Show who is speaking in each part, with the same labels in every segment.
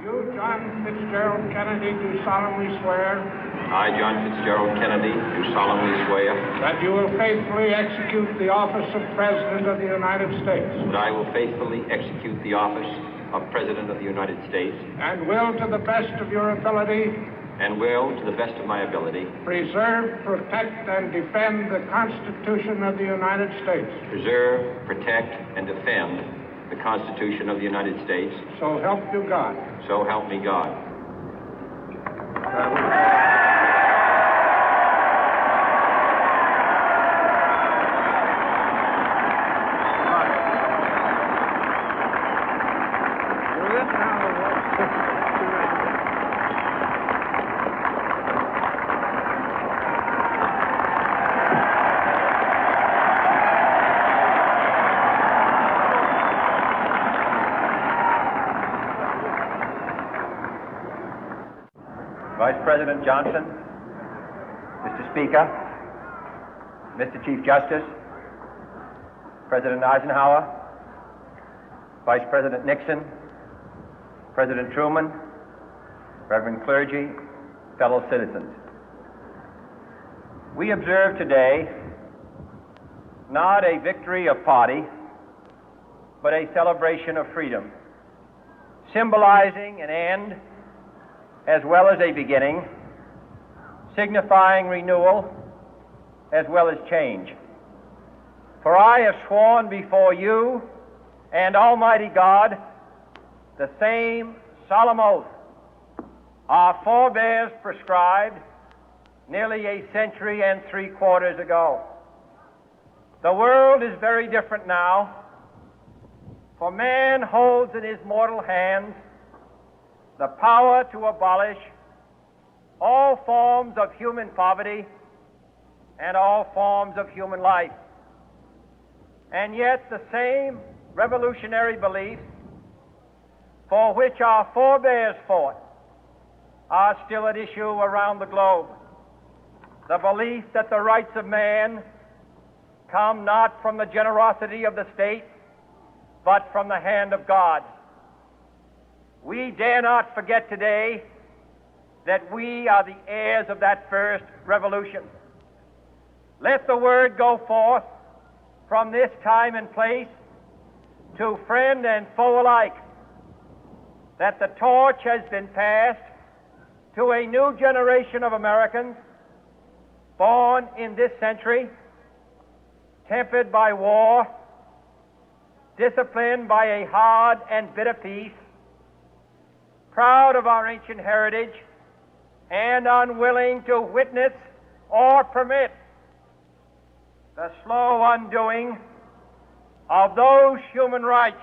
Speaker 1: You, John Fitzgerald Kennedy, do solemnly swear
Speaker 2: I, John Fitzgerald Kennedy, do solemnly swear
Speaker 1: that you will faithfully execute the office of President of the United States
Speaker 2: that I will faithfully execute the office of President of the United States
Speaker 1: and will, to the best of your ability,
Speaker 2: and will, to the best of my ability,
Speaker 1: preserve, protect, and defend the Constitution of the United States.
Speaker 2: preserve, protect, and defend the Constitution of the United States.
Speaker 1: So help you God.
Speaker 2: So help me God.
Speaker 3: Vice President Johnson, Mr. Speaker, Mr. Chief Justice, President Eisenhower, Vice President Nixon, President Truman, Reverend clergy, fellow citizens. We observe today not a victory of party, but a celebration of freedom, symbolizing an end as well as a beginning, signifying renewal as well as change. For I have sworn before you and Almighty God the same solemn oath our forebears prescribed nearly a century and 3/4 ago. The world is very different now, for man holds in his mortal hands the power to abolish all forms of human poverty and all forms of human life. And yet the same revolutionary beliefs for which our forebears fought are still at issue around the globe. The belief that the rights of man come not from the generosity of the state, but from the hand of God. We dare not forget today that we are the heirs of that first revolution. Let the word go forth from this time and place to friend and foe alike that the torch has been passed to a new generation of Americans born in this century, tempered by war, disciplined by a hard and bitter peace, proud of our ancient heritage, and unwilling to witness or permit the slow undoing of those human rights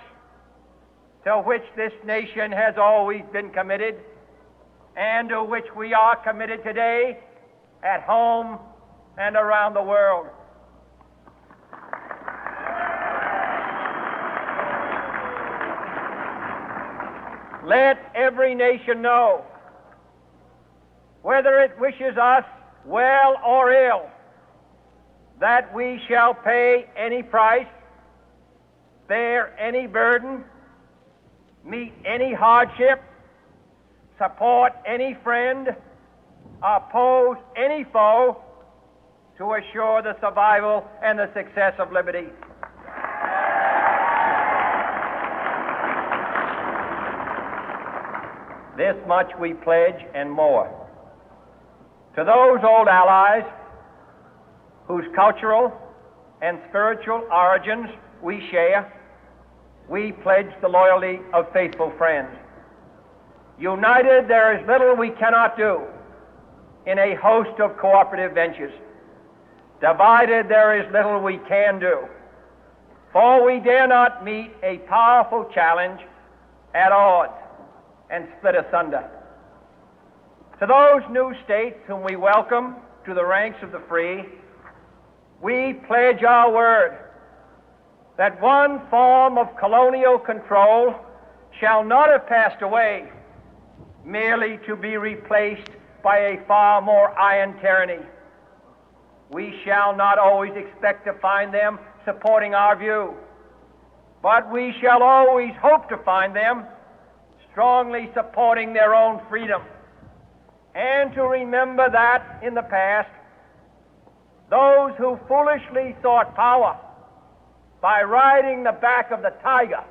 Speaker 3: to which this nation has always been committed and to which we are committed today at home and around the world. Let every nation know, whether it wishes us well or ill, that we shall pay any price, bear any burden, meet any hardship, support any friend, oppose any foe to assure the survival and the success of liberty. This much we pledge and more. To those old allies whose cultural and spiritual origins we share, we pledge the loyalty of faithful friends. United, there is little we cannot do in a host of cooperative ventures. Divided, there is little we can do, for we dare not meet a powerful challenge at odds and split asunder. To those new states whom we welcome to the ranks of the free, we pledge our word that one form of colonial control shall not have passed away, merely to be replaced by a far more iron tyranny. We shall not always expect to find them supporting our view, but we shall always hope to find them strongly supporting their own freedom, and to remember that in the past, those who foolishly sought power by riding the back of the tiger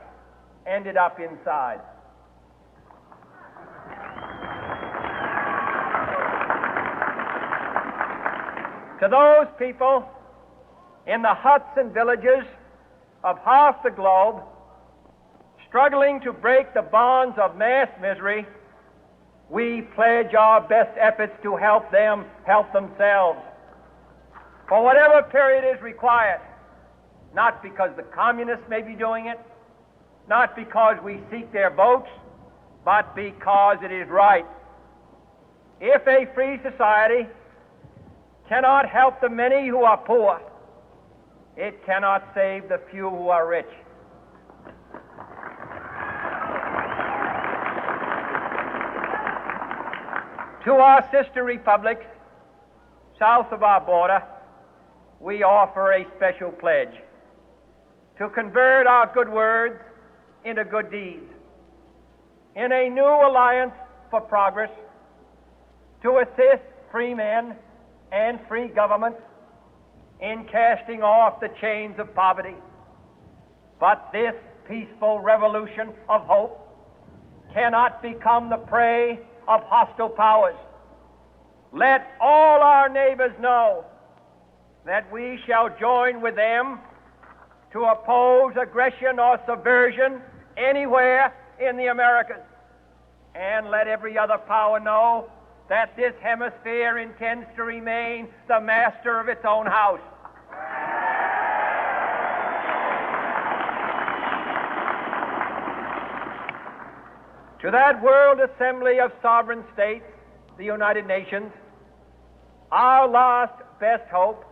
Speaker 3: ended up inside. To those people in the huts and villages of half the globe struggling to break the bonds of mass misery, we pledge our best efforts to help them help themselves for whatever period is required, not because the communists may be doing it, not because we seek their votes, but because it is right. If a free society cannot help the many who are poor, it cannot save the few who are rich. To our sister republics south of our border, we offer a special pledge to convert our good words into good deeds, in a new alliance for progress, to assist free men and free governments in casting off the chains of poverty. But this peaceful revolution of hope cannot become the prey of hostile powers. Let all our neighbors know that we shall join with them to oppose aggression or subversion anywhere in the Americas. And let every other power know that this hemisphere intends to remain the master of its own house. To that World Assembly of Sovereign States, the United Nations, our last best hope,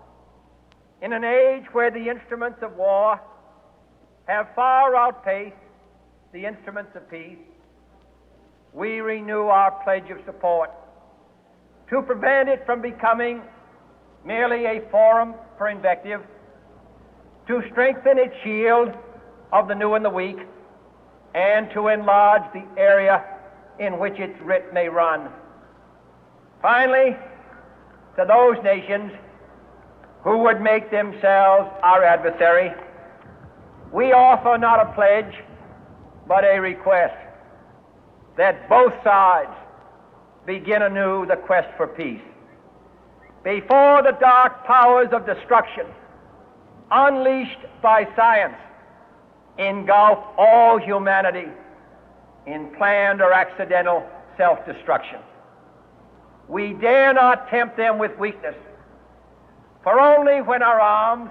Speaker 3: in an age where the instruments of war have far outpaced the instruments of peace, we renew our pledge of support to prevent it from becoming merely a forum for invective, to strengthen its shield of the new and the weak, and to enlarge the area in which its writ may run. Finally, to those nations who would make themselves our adversary, we offer not a pledge, but a request that both sides begin anew the quest for peace. Before the dark powers of destruction, unleashed by science, engulf all humanity in planned or accidental self-destruction, we dare not tempt them with weakness, for only when our arms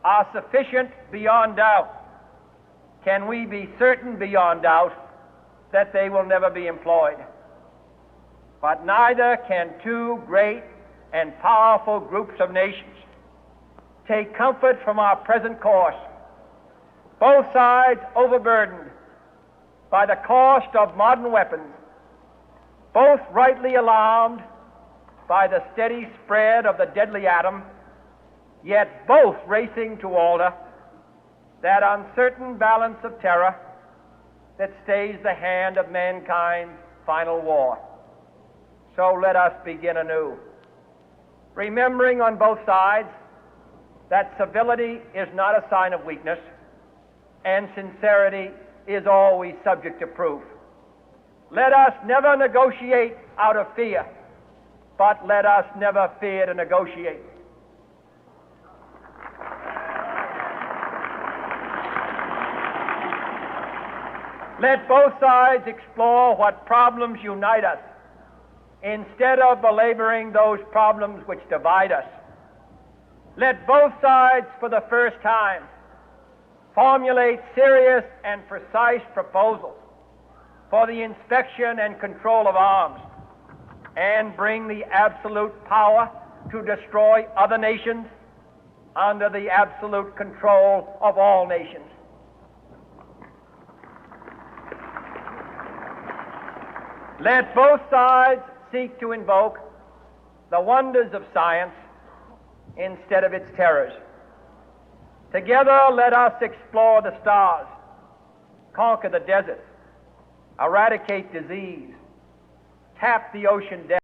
Speaker 3: are sufficient beyond doubt can we be certain beyond doubt that they will never be employed. But neither can two great and powerful groups of nations take comfort from our present course, both sides overburdened by the cost of modern weapons, both rightly alarmed by the steady spread of the deadly atom, yet both racing to alter that uncertain balance of terror that stays the hand of mankind's final war. So let us begin anew, remembering on both sides that civility is not a sign of weakness, and sincerity is always subject to proof. Let us never negotiate out of fear, but let us never fear to negotiate. Let both sides explore what problems unite us, instead of belaboring those problems which divide us. Let both sides, for the first time, formulate serious and precise proposals for the inspection and control of arms, and bring the absolute power to destroy other nations under the absolute control of all nations. Let both sides seek to invoke the wonders of science instead of its terrors. Together, let us explore the stars, conquer the deserts, eradicate disease, tap the ocean depths,